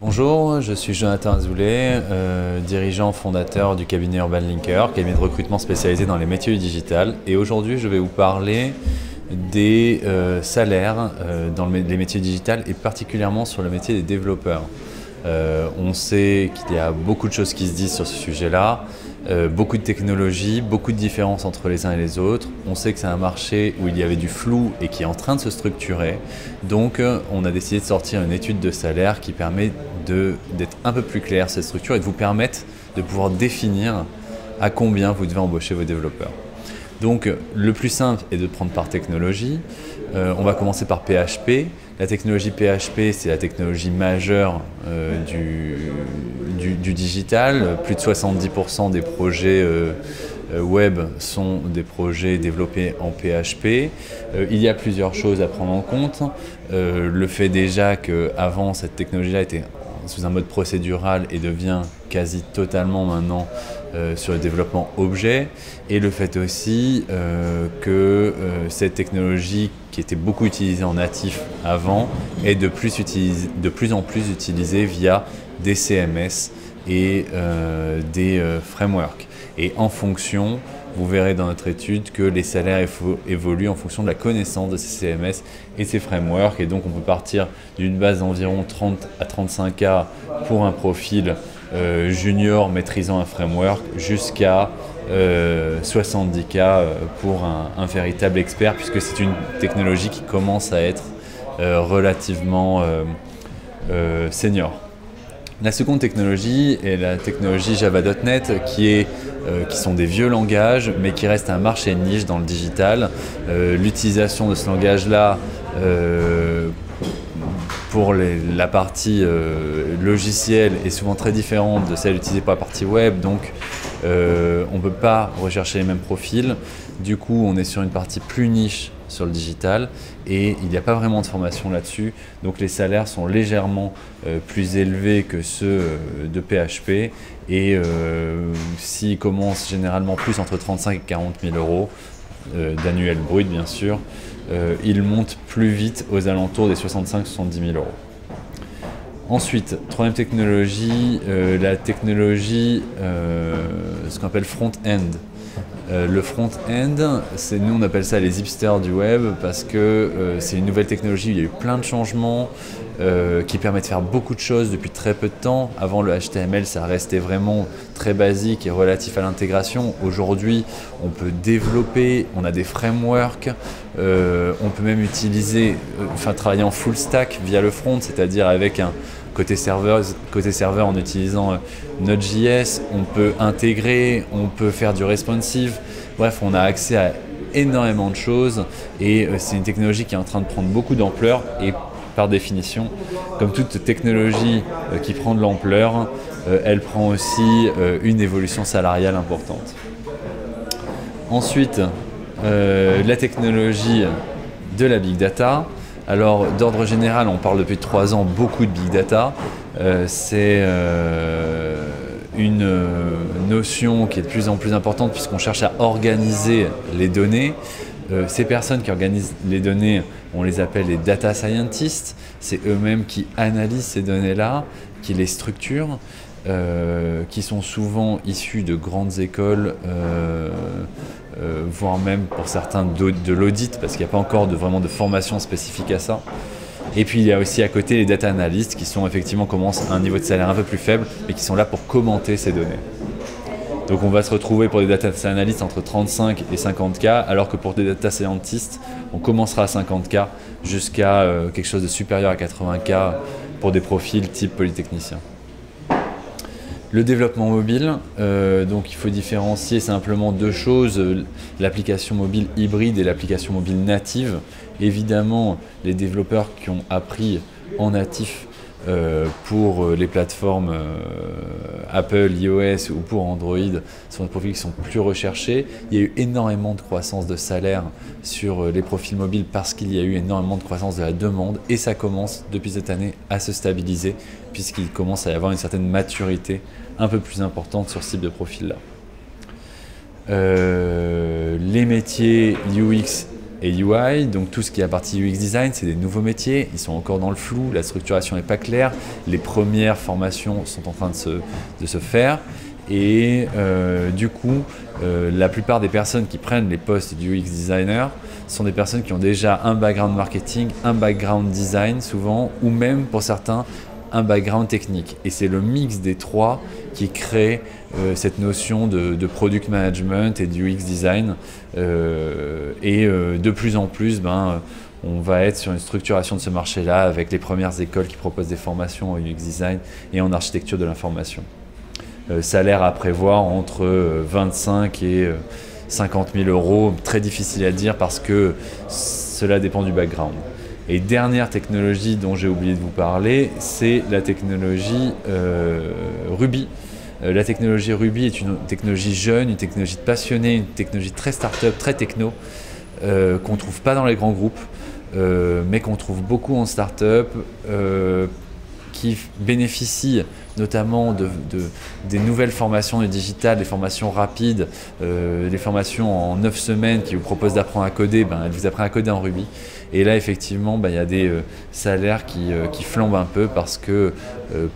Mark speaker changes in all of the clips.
Speaker 1: Bonjour, je suis Jonathan Azoulay, dirigeant fondateur du cabinet Urban Linker, cabinet de recrutement spécialisé dans les métiers du digital. Et aujourd'hui, je vais vous parler des salaires dans les métiers du digital et particulièrement sur le métier des développeurs. On sait qu'il y a beaucoup de choses qui se disent sur ce sujet-là, beaucoup de technologies, beaucoup de différences entre les uns et les autres. On sait que c'est un marché où il y avait du flou et qui est en train de se structurer. Donc on a décidé de sortir une étude de salaire qui permet d'être un peu plus clair cette structure et de vous permettre de pouvoir définir à combien vous devez embaucher vos développeurs. Donc le plus simple est de prendre par technologie. On va commencer par PHP. La technologie PHP, c'est la technologie majeure du digital. Plus de 70% des projets web sont des projets développés en PHP. Il y a plusieurs choses à prendre en compte. Le fait déjà qu'avant, cette technologie-là était sous un mode procédural et devient quasi totalement maintenant sur le développement objet, et le fait aussi que cette technologie qui était beaucoup utilisée en natif avant est de plus en plus utilisée via des CMS et des frameworks. Et en fonction, vous verrez dans notre étude que les salaires évoluent en fonction de la connaissance de ces CMS et ces frameworks. Et donc on peut partir d'une base d'environ 30 à 35K pour un profil junior maîtrisant un framework jusqu'à 70K pour un véritable expert, puisque c'est une technologie qui commence à être relativement senior. La seconde technologie est la technologie Java.NET qui sont des vieux langages mais qui restent un marché de niche dans le digital. L'utilisation de ce langage-là pour la partie logicielle est souvent très différente de celle utilisée pour la partie web, donc on ne peut pas rechercher les mêmes profils. Du coup, on est sur une partie plus niche sur le digital et il n'y a pas vraiment de formation là-dessus, donc les salaires sont légèrement plus élevés que ceux de PHP et s'ils commencent généralement plus entre 35 et 40 000 euros d'annuel brut bien sûr, ils montent plus vite aux alentours des 65 70 000 euros. Ensuite, troisième technologie, la technologie, ce qu'on appelle front-end. Le front-end, nous on appelle ça les hipsters du web parce que c'est une nouvelle technologie où il y a eu plein de changements qui permettent de faire beaucoup de choses depuis très peu de temps. Avant, le HTML, ça restait vraiment très basique et relatif à l'intégration. Aujourd'hui, on peut développer, on a des frameworks, on peut même travailler en full stack via le front, c'est-à-dire avec un côté serveur en utilisant Node.js, on peut intégrer, on peut faire du responsive. Bref, on a accès à énormément de choses et c'est une technologie qui est en train de prendre beaucoup d'ampleur et par définition, comme toute technologie qui prend de l'ampleur, elle prend aussi une évolution salariale importante. Ensuite, la technologie de la big data. Alors, d'ordre général, on parle depuis 3 ans beaucoup de big data. C'est une notion qui est de plus en plus importante puisqu'on cherche à organiser les données. Ces personnes qui organisent les données, on les appelle les data scientists. C'est eux-mêmes qui analysent ces données-là, qui les structurent, qui sont souvent issus de grandes écoles, voire même pour certains de l'audit, parce qu'il n'y a pas encore vraiment de formation spécifique à ça. Et puis il y a aussi à côté les data analysts qui commencent à un niveau de salaire un peu plus faible, mais qui sont là pour commenter ces données. Donc on va se retrouver pour des data analysts entre 35 et 50K, alors que pour des data scientists, on commencera à 50K jusqu'à quelque chose de supérieur à 80K pour des profils type polytechnicien. Le développement mobile, donc il faut différencier simplement deux choses, l'application mobile hybride et l'application mobile native. Évidemment, les développeurs qui ont appris en natif pour les plateformes Apple, iOS ou pour Android sont des profils qui sont plus recherchés. Il y a eu énormément de croissance de salaire sur les profils mobiles parce qu'il y a eu énormément de croissance de la demande et ça commence depuis cette année à se stabiliser puisqu'il commence à y avoir une certaine maturité un peu plus importante sur ce type de profil-là. Les métiers UX et UI. Donc tout ce qui est la partie UX design, c'est des nouveaux métiers, ils sont encore dans le flou, la structuration n'est pas claire, les premières formations sont en train de se faire. Et du coup, la plupart des personnes qui prennent les postes du UX designer sont des personnes qui ont déjà un background marketing, un background design souvent, ou même pour certains, un background technique. Et c'est le mix des trois qui crée cette notion de product management et du UX design. De plus en plus, on va être sur une structuration de ce marché-là avec les premières écoles qui proposent des formations en UX design et en architecture de l'information. Salaire à prévoir entre 25 et 50 000 euros, très difficile à dire parce que cela dépend du background. Et dernière technologie dont j'ai oublié de vous parler, c'est la technologie Ruby. La technologie Ruby est une technologie jeune, une technologie de passionné, une technologie très start-up, très techno, qu'on ne trouve pas dans les grands groupes, mais qu'on trouve beaucoup en start-up, qui bénéficient notamment des nouvelles formations digitales, des formations rapides, les formations en 9 semaines qui vous proposent d'apprendre à coder, elles vous apprennent à coder en Ruby. Et là, effectivement, il y a des salaires qui flambent un peu parce que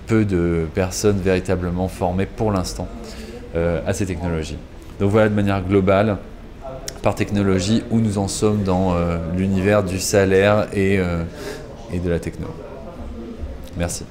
Speaker 1: peu de personnes véritablement formées pour l'instant à ces technologies. Donc voilà de manière globale, par technologie, où nous en sommes dans l'univers du salaire et de la techno. Merci.